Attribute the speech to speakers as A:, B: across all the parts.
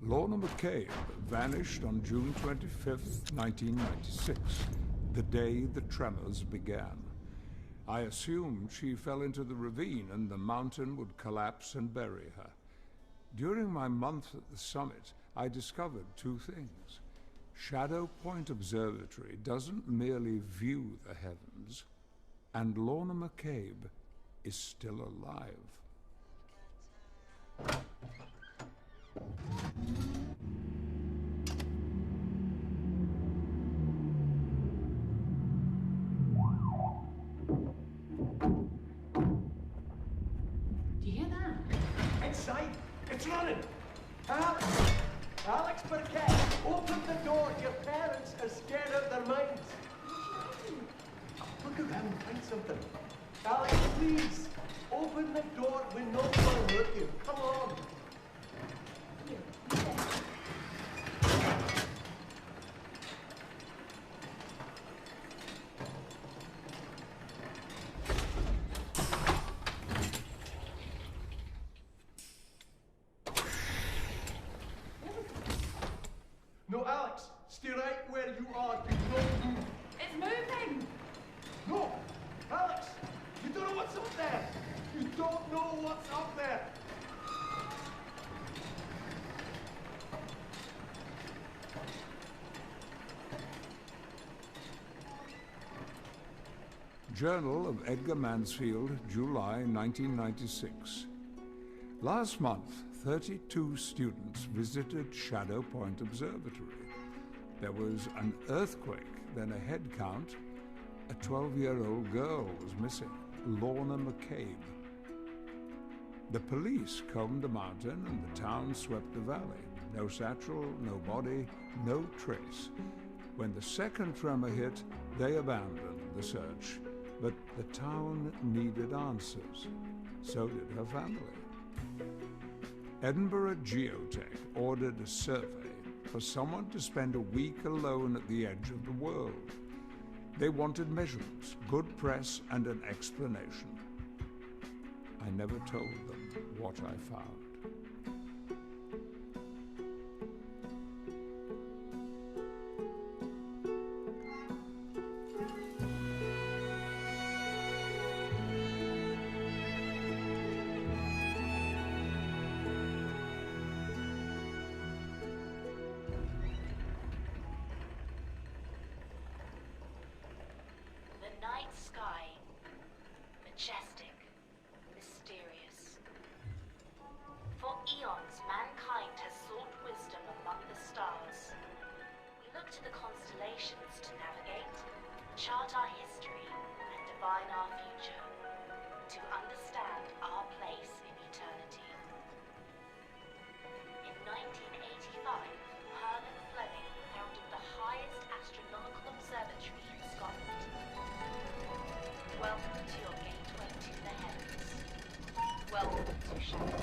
A: Lorna McCabe vanished on June 25th, 1996, the day the tremors began. I assumed she fell into the ravine and the mountain would collapse and bury her. During my month at the summit, I discovered two things. Shadow Point Observatory doesn't merely view the heavens, and Lorna McCabe is still alive.
B: Do you hear that?
C: Inside! It's running! Alex! Alex Burkett! Open the door! Your parents are scared out of their minds! Look around and find something. Alex, please! Open the door! We're not going to hurt you. Come on!
B: Here, you there.
C: No, Alex! Stay right where you are. Do not move.
B: It's moving!
C: No! Alex! You don't know what's up there! You don't know what's up there!
A: Journal of Edgar Mansfield, July 1996. Last month, 32 students visited Shadow Point Observatory. There was an earthquake, then a head count. A 12-year-old girl was missing, Lorna McCabe. The police combed the mountain and the town swept the valley. No satchel, no body, no trace. When the second tremor hit, they abandoned the search. But the town needed answers. So did her family. Edinburgh Geotech ordered a survey for someone to spend a week alone at the edge of the world. They wanted measurements, good press, and an explanation. I never told them what I found.
D: The night sky, majestic, mysterious. For eons, mankind has sought wisdom among the stars. We look to the constellations to navigate, chart our history, and divine our future, to understand our place in eternity. In 1985, Herman Fleming founded the highest astronomical observatory in Scotland. Welcome to your gateway to the heavens. Welcome to Shadow.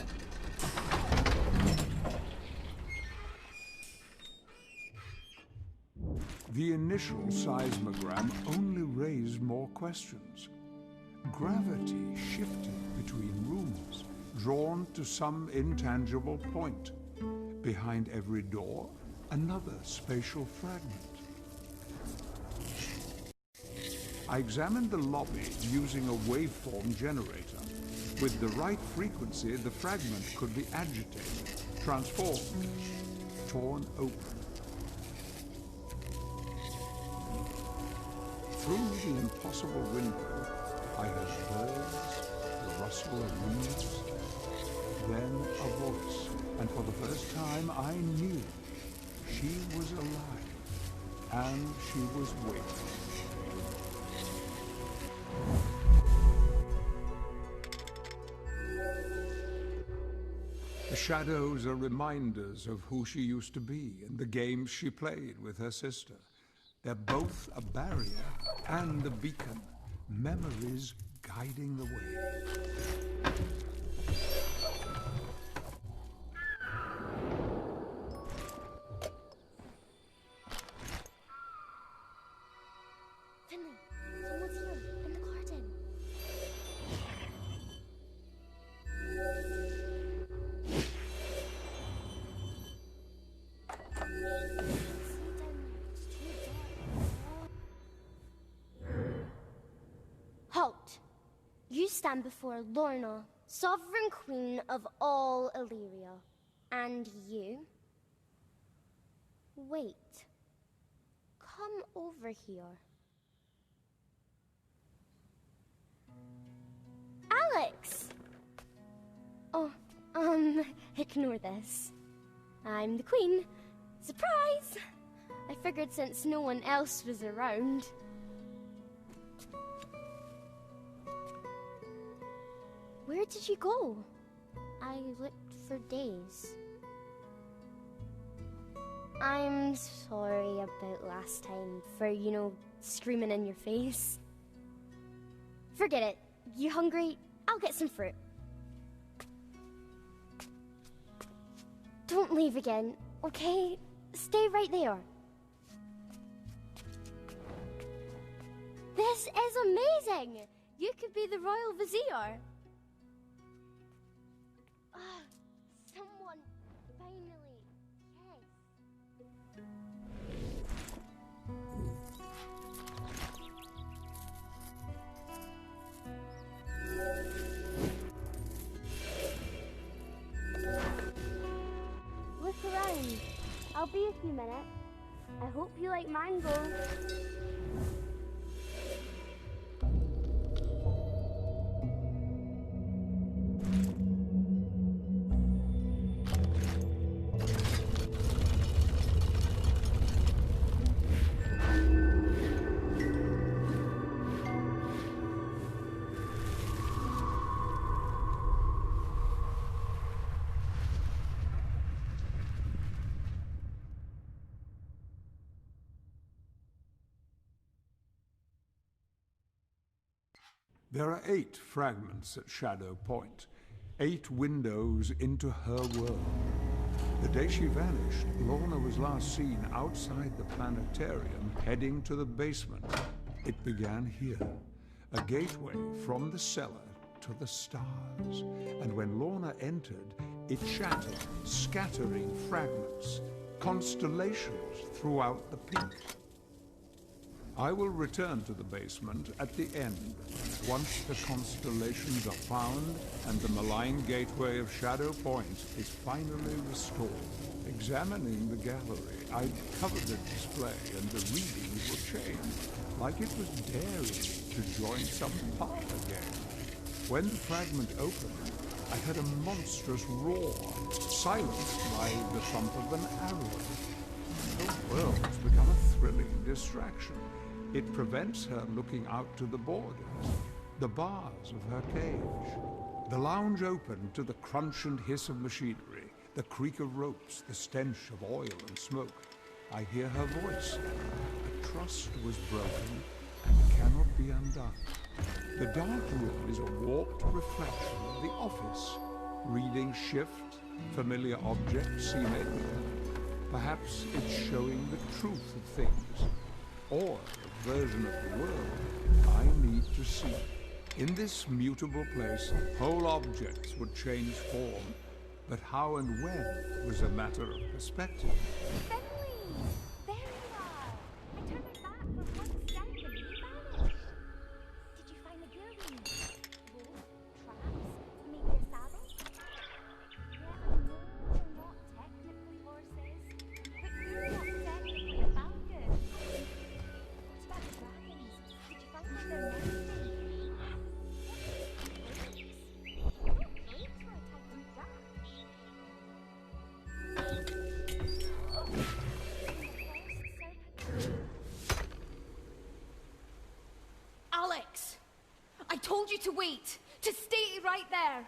A: The initial seismogram only raised more questions. Gravity shifted between rooms, drawn to some intangible point. Behind every door, another spatial fragment. I examined the lobby using a waveform generator. With the right frequency, the fragment could be agitated, transformed, torn open. Through the impossible window, I heard birds, the rustle of leaves, then a voice, and for the first time I knew she was alive, and she was waiting. The shadows are reminders of who she used to be and the games she played with her sister. They're both a barrier and a beacon, memories guiding the way.
E: Finley, someone's here, in the garden. You stand before Lorna, sovereign queen of all Illyria. And you? Wait. Come over here. Alex! Oh, ignore this. I'm the queen. Surprise! I figured since no one else was around. Where did you go? I looked for days. I'm sorry about last time for, screaming in your face. Forget it. You hungry? I'll get some fruit. Don't leave again, okay? Stay right there. This is amazing! You could be the royal vizier. Ah, someone finally. Yes. Look around. I'll be a few minutes. I hope you like mango.
A: There are 8 fragments at Shadow Point, 8 windows into her world. The day she vanished, Lorna was last seen outside the planetarium, heading to the basement. It began here, a gateway from the cellar to the stars. And when Lorna entered, it shattered, scattering fragments, constellations throughout the peak. I will return to the basement at the end, once the constellations are found and the malign gateway of Shadow Point is finally restored. Examining the gallery, I covered the display and the readings were changed, like it was daring to join some parlor game. When the fragment opened, I heard a monstrous roar, silenced by the thump of an arrow. The world has become a thrilling distraction. It prevents her looking out to the borders, the bars of her cage. The lounge opened to the crunch and hiss of machinery, the creak of ropes, the stench of oil and smoke. I hear her voice. The trust was broken and cannot be undone. The dark room is a warped reflection of the office. Readings shift, familiar objects seem alien. Perhaps it's showing the truth of things, or a version of the world I need to see. In this mutable place, whole objects would change form, but how and when was a matter of perspective.
E: Finley! There you are! I turned my back for 1 second. You vanished. Did you find the gear room? Rope, traps, maybe a saddle? Yeah, I know they're not technically horses, but you're not technically a falcon. What about the dragons? Did you find where they're nesting?
B: Alex! I told you to wait! To stay right there!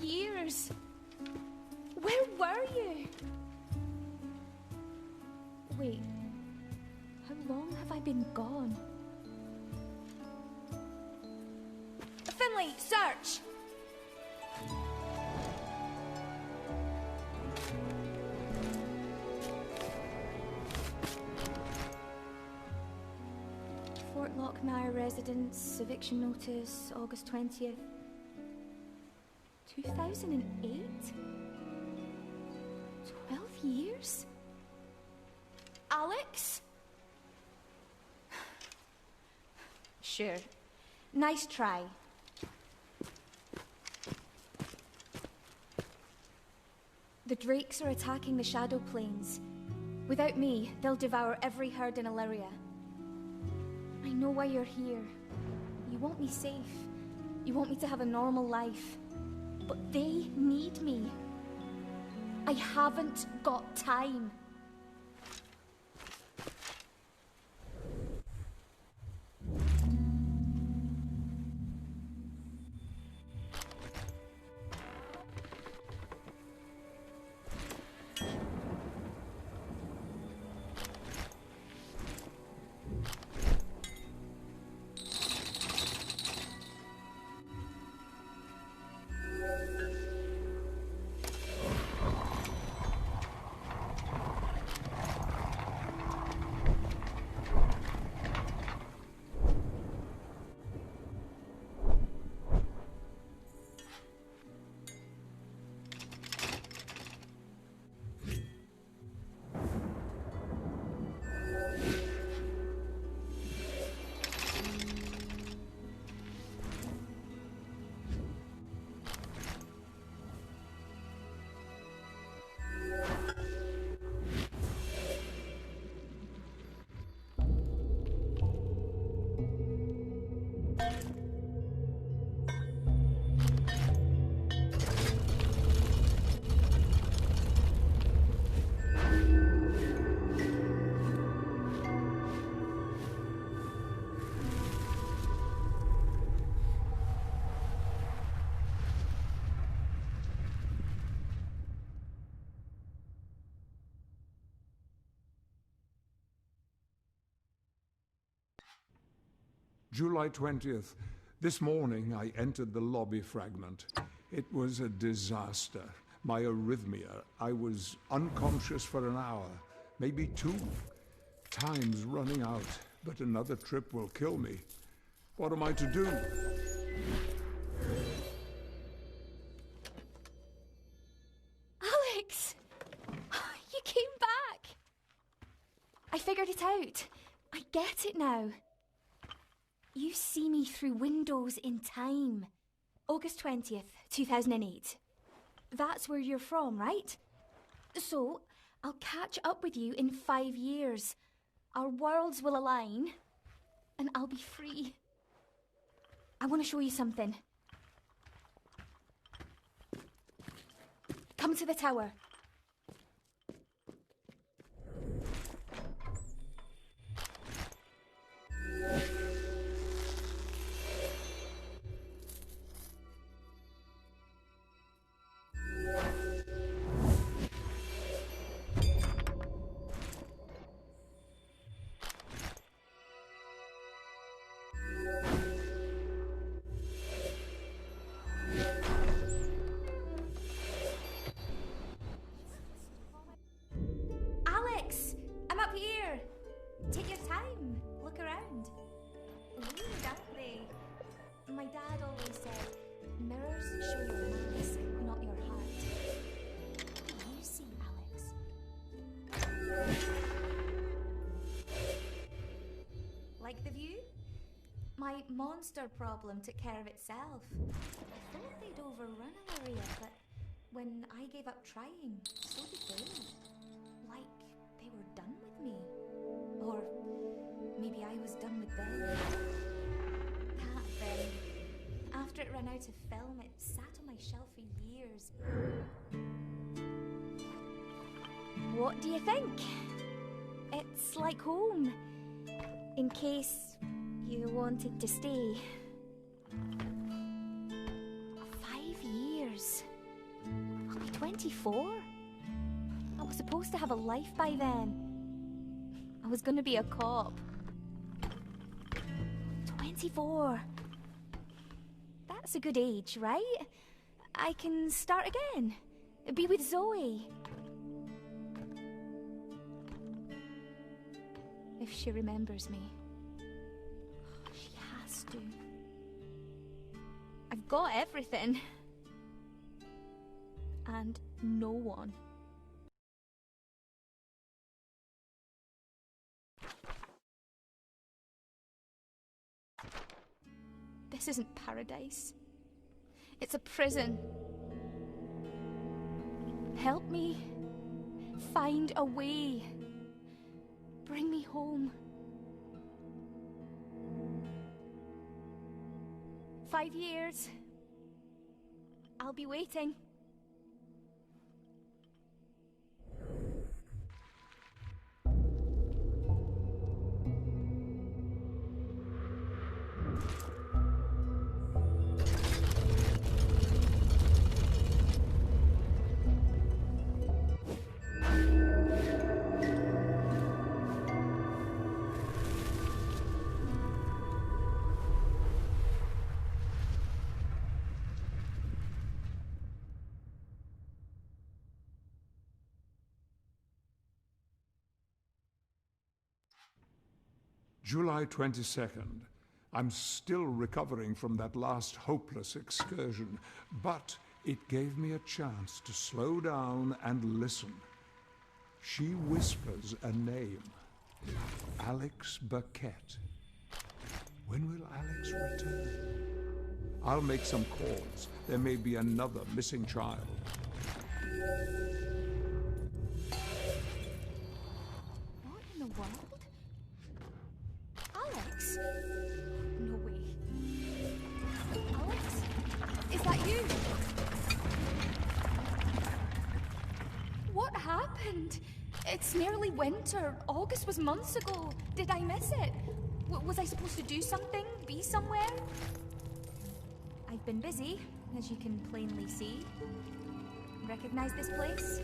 B: Years. Where were you? Wait, how long have I been gone? Finley, search! Fort Lockmire residence, eviction notice, August 20th. 2008? years? Alex? Sure. Nice try. The Drakes are attacking the Shadow Plains. Without me, they'll devour every herd in Illyria. I know why you're here. You want me safe. You want me to have a normal life. But they need me. I haven't got time.
A: July 20th. This morning I entered the lobby fragment. It was a disaster. My arrhythmia. I was unconscious for an hour, maybe 2. Time's running out, but another trip will kill me. What am I to do?
B: Alex! You came back! I figured it out. I get it now. You see me through windows in time. August 20th, 2008. That's where you're from, right? So, I'll catch up with you in 5 years. Our worlds will align, and I'll be free. I want to show you something. Come to the tower. Alex! I'm up here! Take your time. Look around. Weird, aren't they? My dad always said, mirrors show your mask, not your heart. What do you see, Alex? Like the view? My monster problem took care of itself. I thought they'd overrun Illyria, but when I gave up trying, so did they. Like they were done with me. Or maybe I was done with them. That thing. After it ran out of film, it sat on my shelf for years. What do you think? It's like home. In case you wanted to stay. 5 years. I'll be 24. I was supposed to have a life by then. I was gonna be a cop. 24. That's a good age, right? I can start again. Be with Zoe. If she remembers me. She has to. I've got everything. And no one. This isn't paradise. It's a prison. Help me. Find a way. Bring me home. 5 years. I'll be waiting.
A: July 22nd. I'm still recovering from that last hopeless excursion, but it gave me a chance to slow down and listen. She whispers a name. Alex Burkett. When will Alex return? I'll make some calls. There may be another missing child.
B: What in the world? Alex? No way. Alex? Is that you? What happened? It's nearly winter. August was months ago. Did I miss it? Was I supposed to do something? Be somewhere? I've been busy, as you can plainly see. Recognize this place?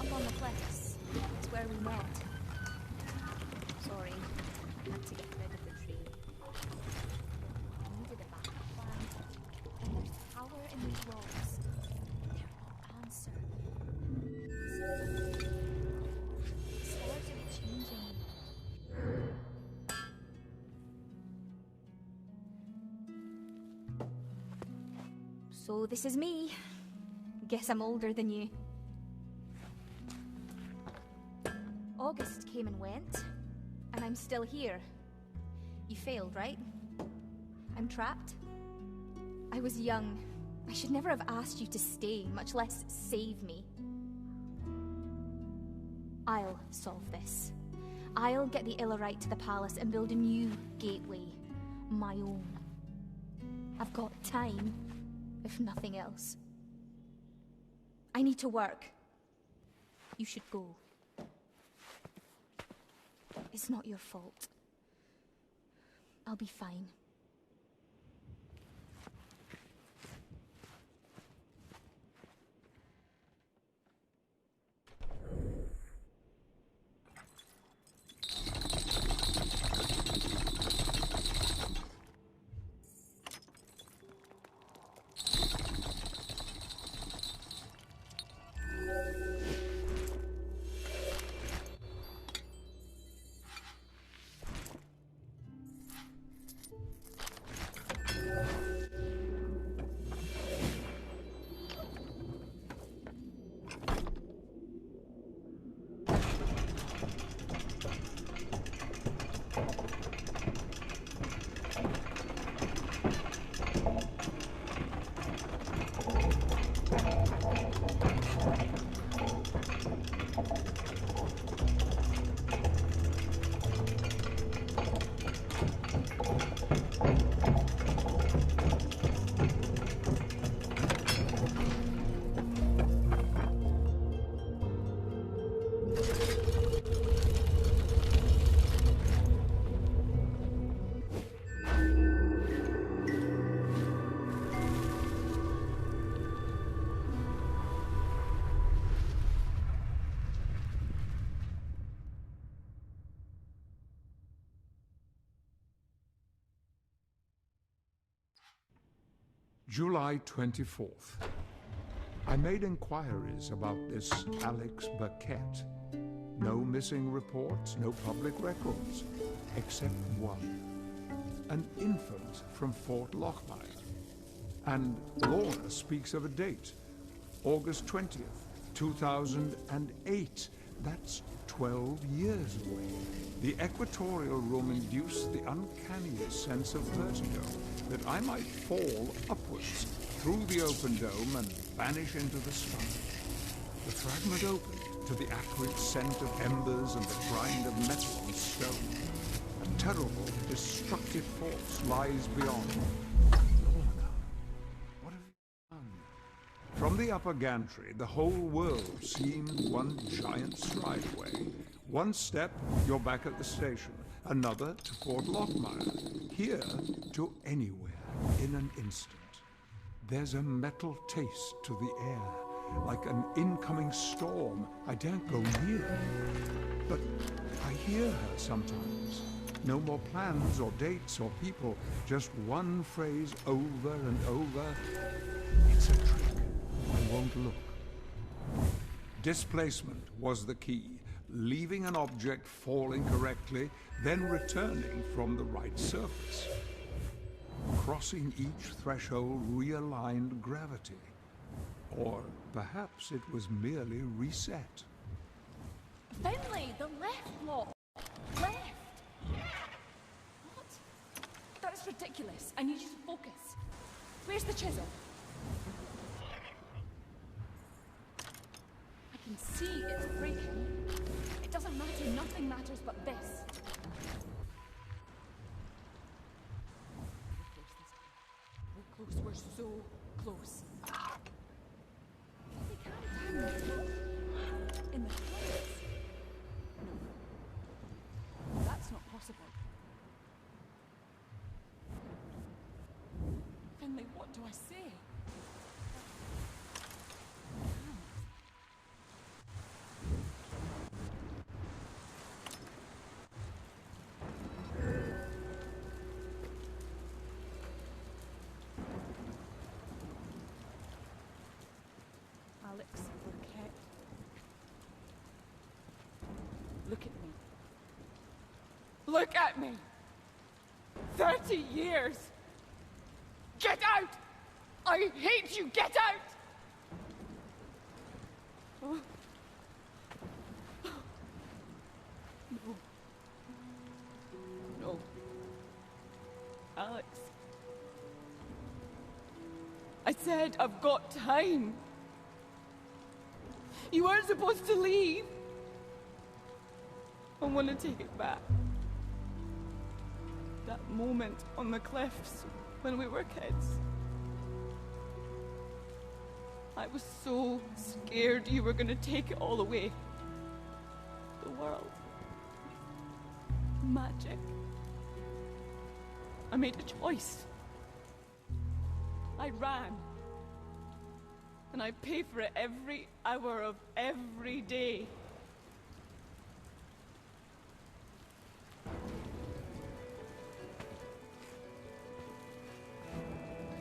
B: Up on the cliffs. It's where we met. Sorry. Had to get rid of the tree. I needed a backup plan. And there's power in these walls. They're no answer. It started changing. So this is me. Guess I'm older than you. August came and went. And I'm still here. You failed, right? I'm trapped. I was young. I should never have asked you to stay, much less save me. I'll solve this. I'll get the Illarite to the palace and build a new gateway. My own. I've got time, if nothing else. I need to work. You should go. It's not your fault. I'll be fine.
A: July 24th. I made inquiries about this Alex Burkett. No missing reports, no public records, except one. An infant from Fort Lochmire. And Lorna speaks of a date, August 20th, 2008. That's 12 years away. The equatorial room induced the uncanniest sense of vertigo, that I might fall upwards through the open dome and vanish into the sky. The fragment opened to the acrid scent of embers and the grind of metal on stone. A terrible, destructive force lies beyond. Lorna, what have you done? From the upper gantry, the whole world seemed one giant strideway. One step, you're back at the station. Another to Fort Lockmire. Here to anywhere in an instant. There's a metal taste to the air, like an incoming storm. I daren't go near, but I hear her sometimes. No more plans or dates or people, just one phrase over and over. It's a trick. I won't look. Displacement was the key. Leaving an object falling correctly, then returning from the right surface. Crossing each threshold realigned gravity. Or perhaps it was merely reset.
F: Finlay, the left block. Left. What? That's ridiculous. I need you to focus. Where's the chisel? I can see it's breaking. It doesn't matter. Nothing matters but this. We're close. We're so close. They can't down the top. In the place. No. That's not possible. Finlay, what do I say? Alex Burkett. Look at me. Look at me! 30 years! Get out! I hate you! Get out! Oh. No. No. Alex. I said I've got time. You weren't supposed to leave. I want to take it back. That moment on the cliffs when we were kids. I was so scared you were going to take it all away. The world. Magic. I made a choice. I ran. And I pay for it every hour of every day.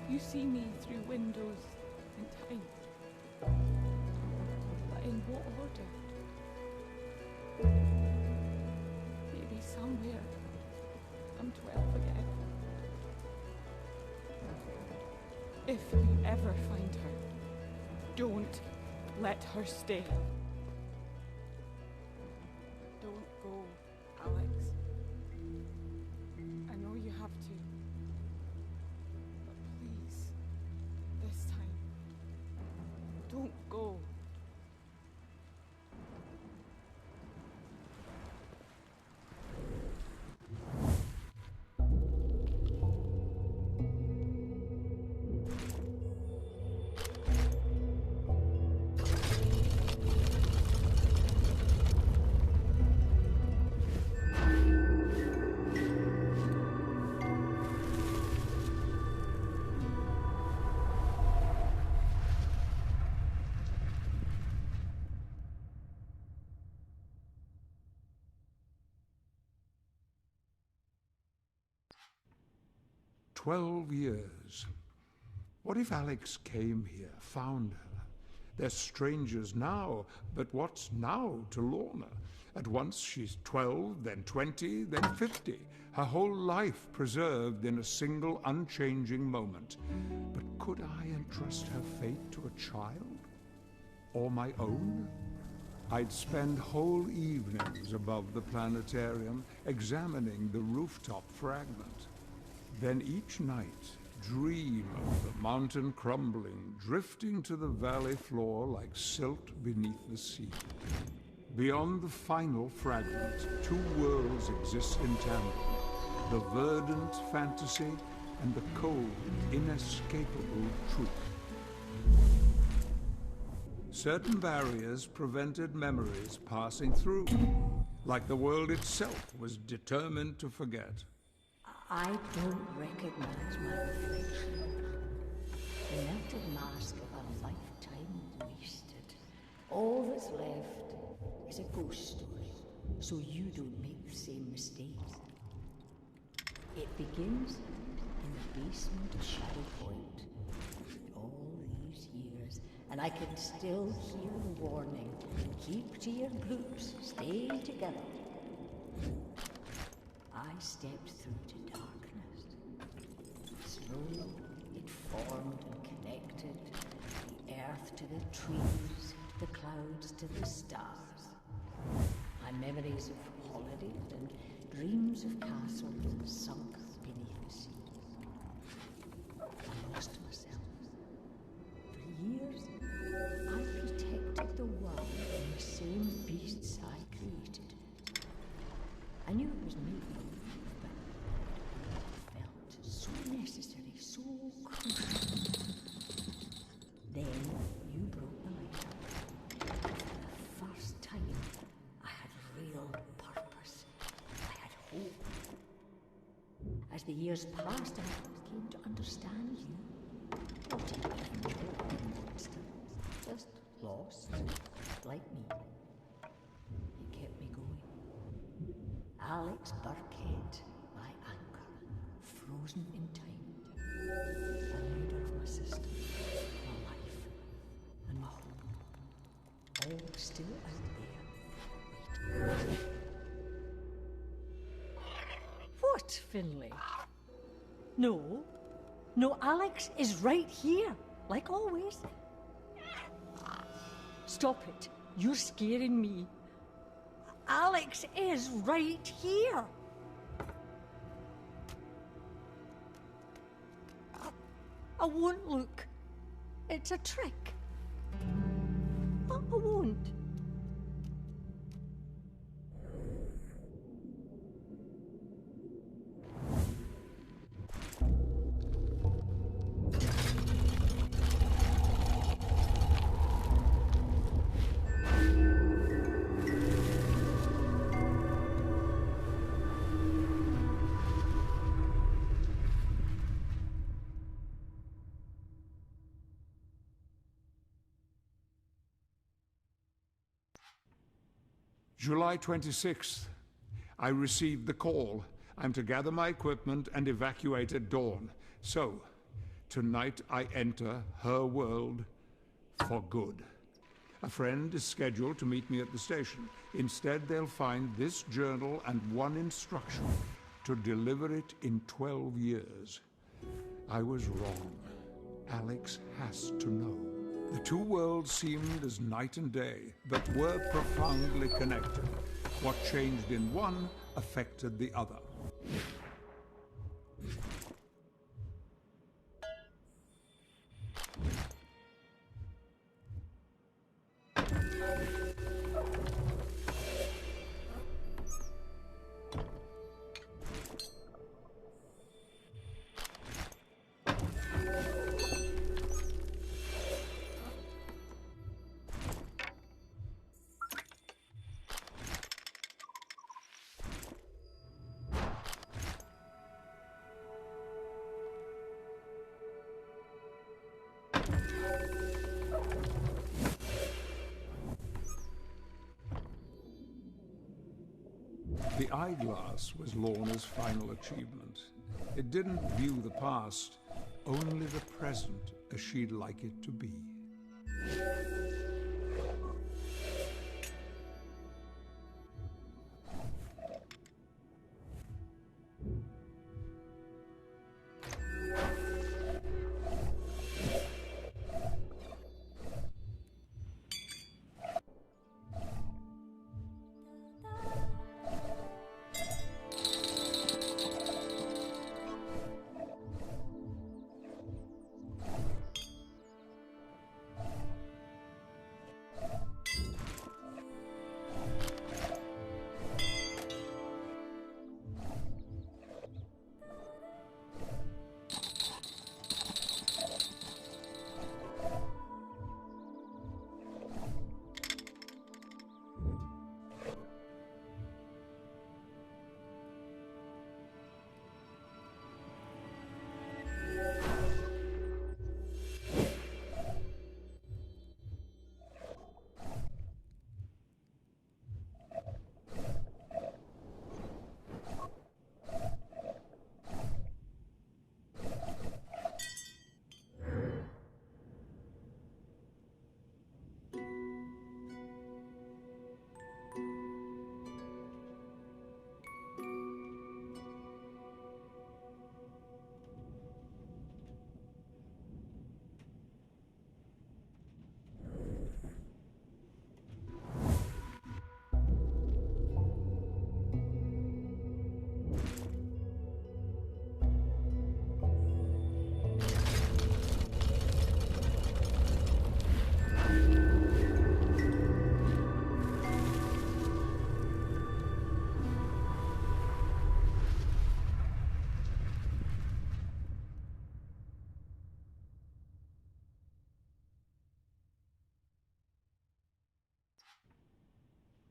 F: You see me through windows in time. But in what order? Maybe somewhere I'm 12 again. If you ever find her, don't let her stay. Don't go, Alex. I know you have to. But please, this time, don't go.
A: "12 years. What if Alex came here, found her? They're strangers now, but what's now to Lorna? At once she's 12, then 20, then 50. Her whole life preserved in a single unchanging moment. But could I entrust her fate to a child? Or my own? I'd spend whole evenings above the planetarium examining the rooftop fragment. Then each night, dream of the mountain crumbling, drifting to the valley floor like silt beneath the sea. Beyond the final fragment, two worlds exist in tandem: the verdant fantasy and the cold, inescapable truth. Certain barriers prevented memories passing through, like the world itself was determined to forget.
G: I don't recognize my reflection. The melted mask of a lifetime wasted. All that's left is a ghost story, so you don't make the same mistakes. It begins in the basement of Shadow Point. All these years, and I can still hear the warning. Keep to your groups, stay together. I stepped through to darkness. Slowly, it formed and connected. The earth to the trees, the clouds to the stars. My memories of holidays and dreams of castles sunk beneath the sea. I lost myself. For years, I protected the world from the same beasts I created. I knew it was me, but it felt so necessary, so crucial. Then you broke the light. For the first time, I had real purpose. I had hope. As the years passed, I came to understand you. Not even a monster, just lost, like me. You kept me going. Alex Burkett, my anchor, frozen in time. The leader of my system, my life, and my hope. All still out there, waiting. What, Finlay? No. No, Alex is right here, like always. Stop it. You're scaring me. Alex is right here. I won't look. It's a trick. I won't.
A: July 26th. I received the call. I'm to gather my equipment and evacuate at dawn. So, tonight I enter her world for good. A friend is scheduled to meet me at the station. Instead, they'll find this journal and one instruction to deliver it in 12 years. I was wrong. Alex has to know. The two worlds seemed as night and day, but were profoundly connected. What changed in one affected the other. The eyeglass was Lorna's final achievement. It didn't view the past, only the present as she'd like it to be.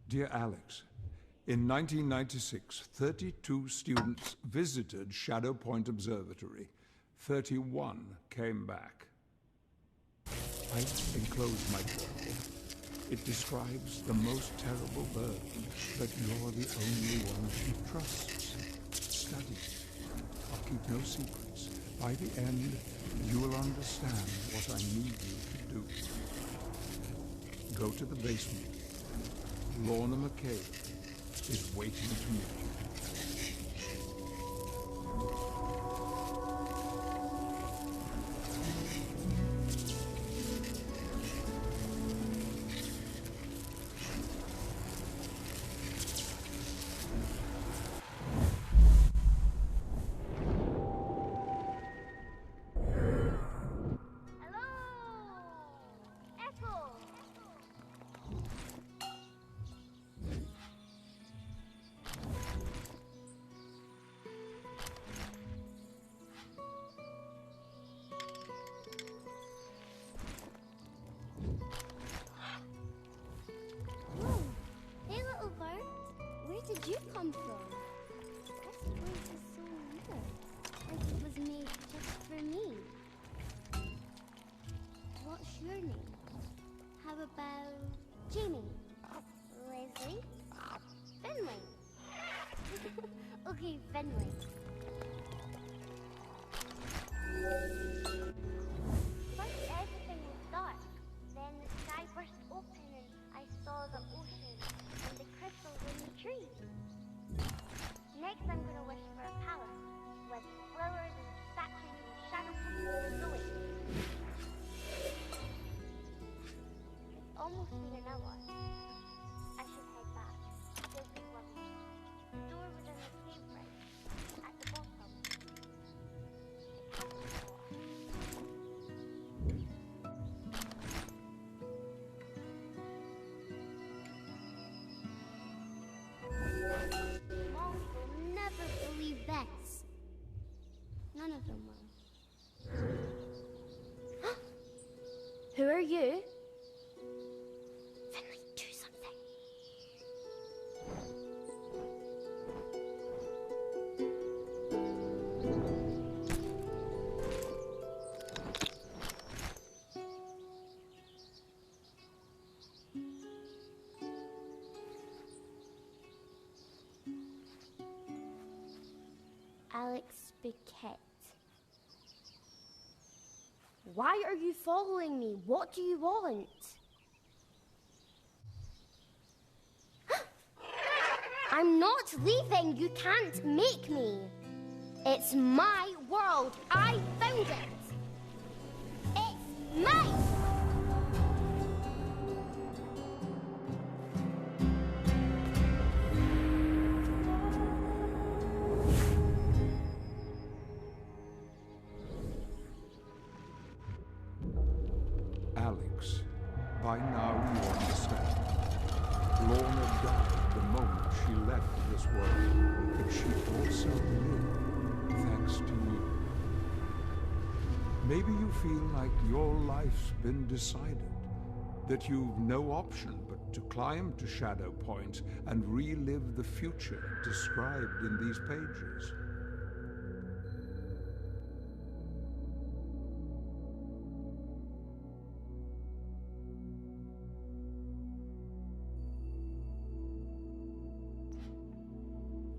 A: Dear Alex, in 1996, 32 students visited Shadow Point Observatory. 31 came back. I enclosed my journal. It describes the most terrible burden, that you're the only one she trusts. Study. I'll keep no secrets. By the end, you will understand what I need you to do. Go to the basement. Lorna McCabe is waiting to meet you.
E: Where did you come from? This place is so weird. Like it was made just for me. What's your name? How about Jamie? Leslie? Finley? Okay, Finley. First everything was dark. Then the sky burst open and I saw the ocean and the crystals in the trees. Next I'm gonna wish for a palace with flowers and statues and shadow puppets and Zoe. It's almost been an hour. I should head back. There'll be wonders. The door within the cave right at the bottom. It has to be locked. Mom will never believe this. None of them will. Who are you? Finley, do something. Alex Biquette. Why are you following me? What do you want? I'm not leaving. You can't make me. It's my world. I found it. It's mine.
A: Alex, by now you understand. Lorna died the moment she left this world, but she also lived thanks to you. Maybe you feel like your life's been decided, that you've no option but to climb to Shadow Point and relive the future described in these pages.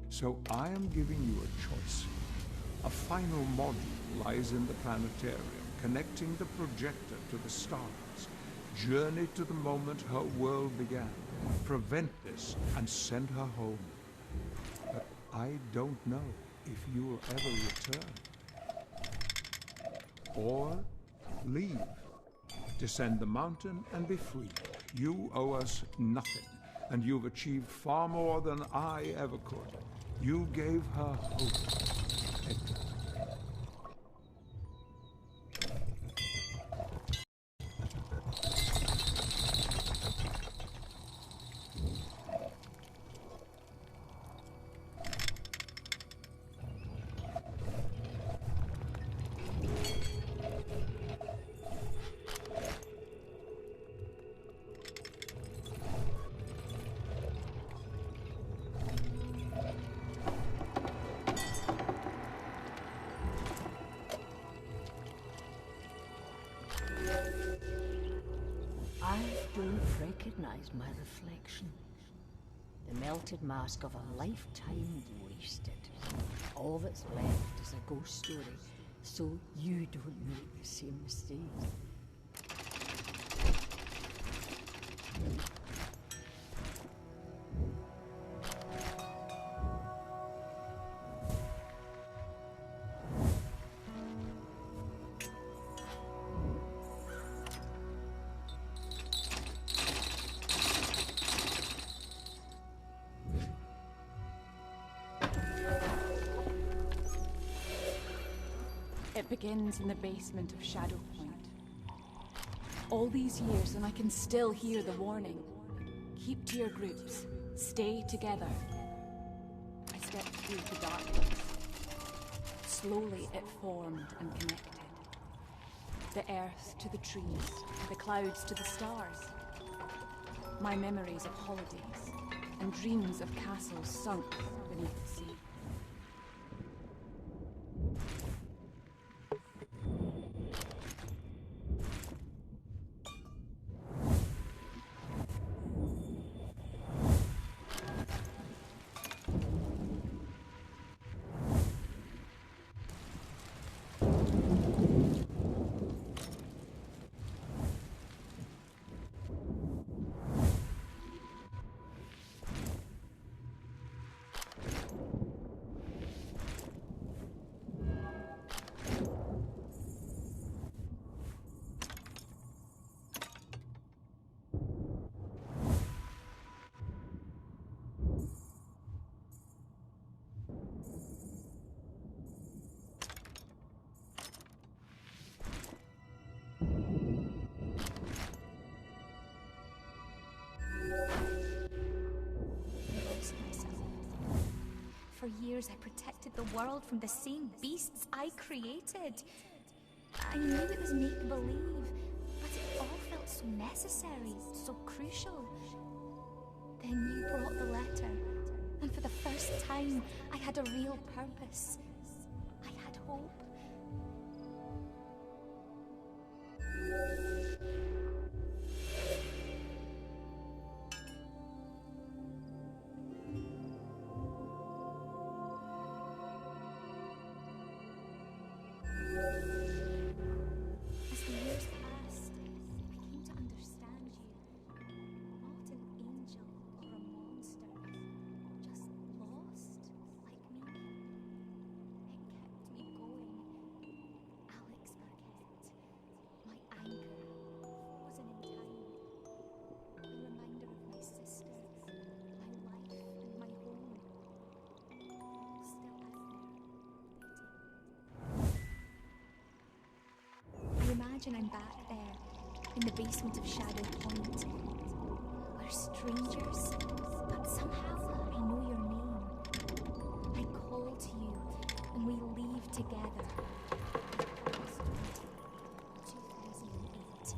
A: So I am giving you a choice. A final module lies in the planetarium, connecting the projector to the stars. Journey to the moment her world began. Prevent this and send her home. But I don't know if you will ever return. Or leave. Descend the mountain and be free. You owe us nothing, and you've achieved far more than I ever could. You gave her hope, Edgar.
G: recognize my reflection. The melted mask of a lifetime wasted. All that's left is a ghost story, so you don't make the same mistake.
F: It begins in the basement of Shadow Point. All these years, and I can still hear the warning. Keep to your groups. Stay together. I stepped through the darkness. Slowly it formed and connected. The earth to the trees, the clouds to the stars. My memories of holidays and dreams of castles sunk beneath the sea.
B: For years, I protected the world from the same beasts I created. I knew it was make-believe, but it all felt so necessary, so crucial. Then you brought the letter, and for the first time, I had a real purpose. I had hope. Imagine I'm back there, in the basement of Shadow Point. We're strangers, but somehow I know your name. I call to you, and we leave together. 2008.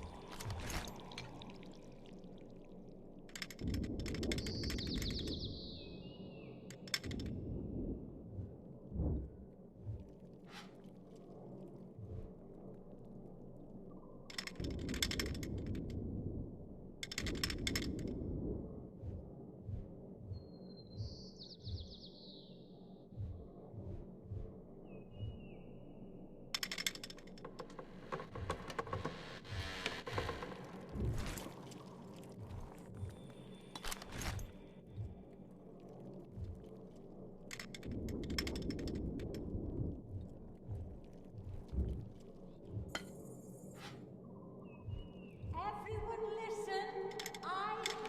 G: Everyone listen!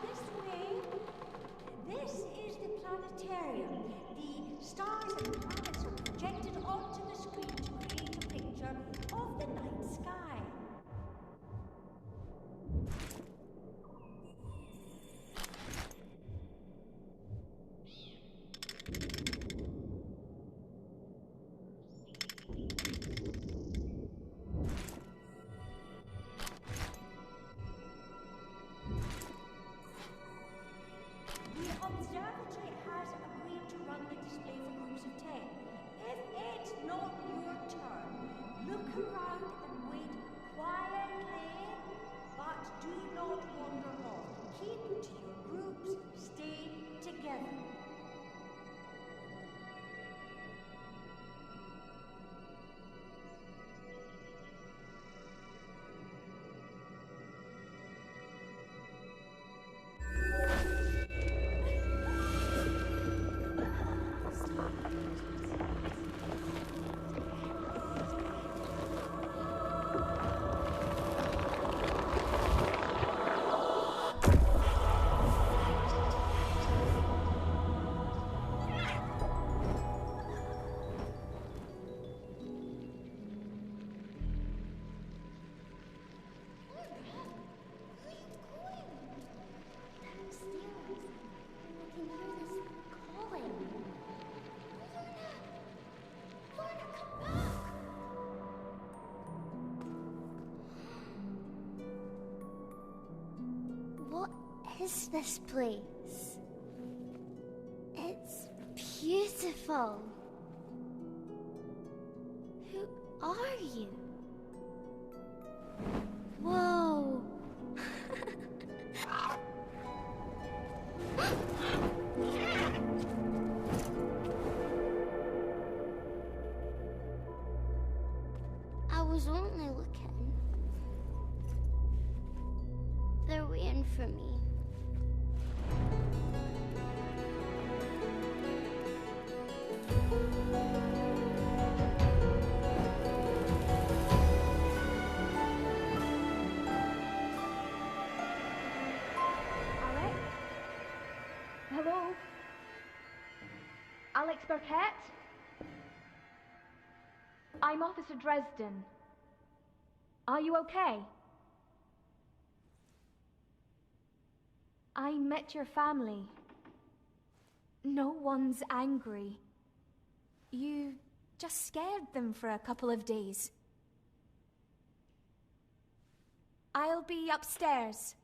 G: This way. This is the planetarium. The stars and planets are projected onto the screen to create a picture of the night sky. The observatory has agreed to
E: is this place? It's beautiful. Who are you? Whoa. I was only looking. They're waiting for me.
B: Alex? Hello? Alex Burkett? I'm Officer Dresden. Are you okay? I met your family. No one's angry. You just scared them for a couple of days. I'll be upstairs.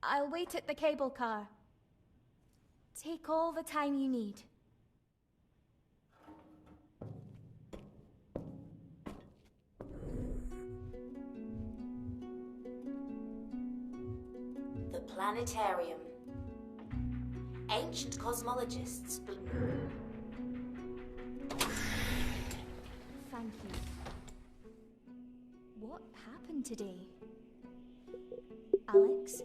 B: I'll wait at the cable car. Take all the time you need.
D: The planetarium. Ancient cosmologists.
B: Thank you. What happened today? Alex?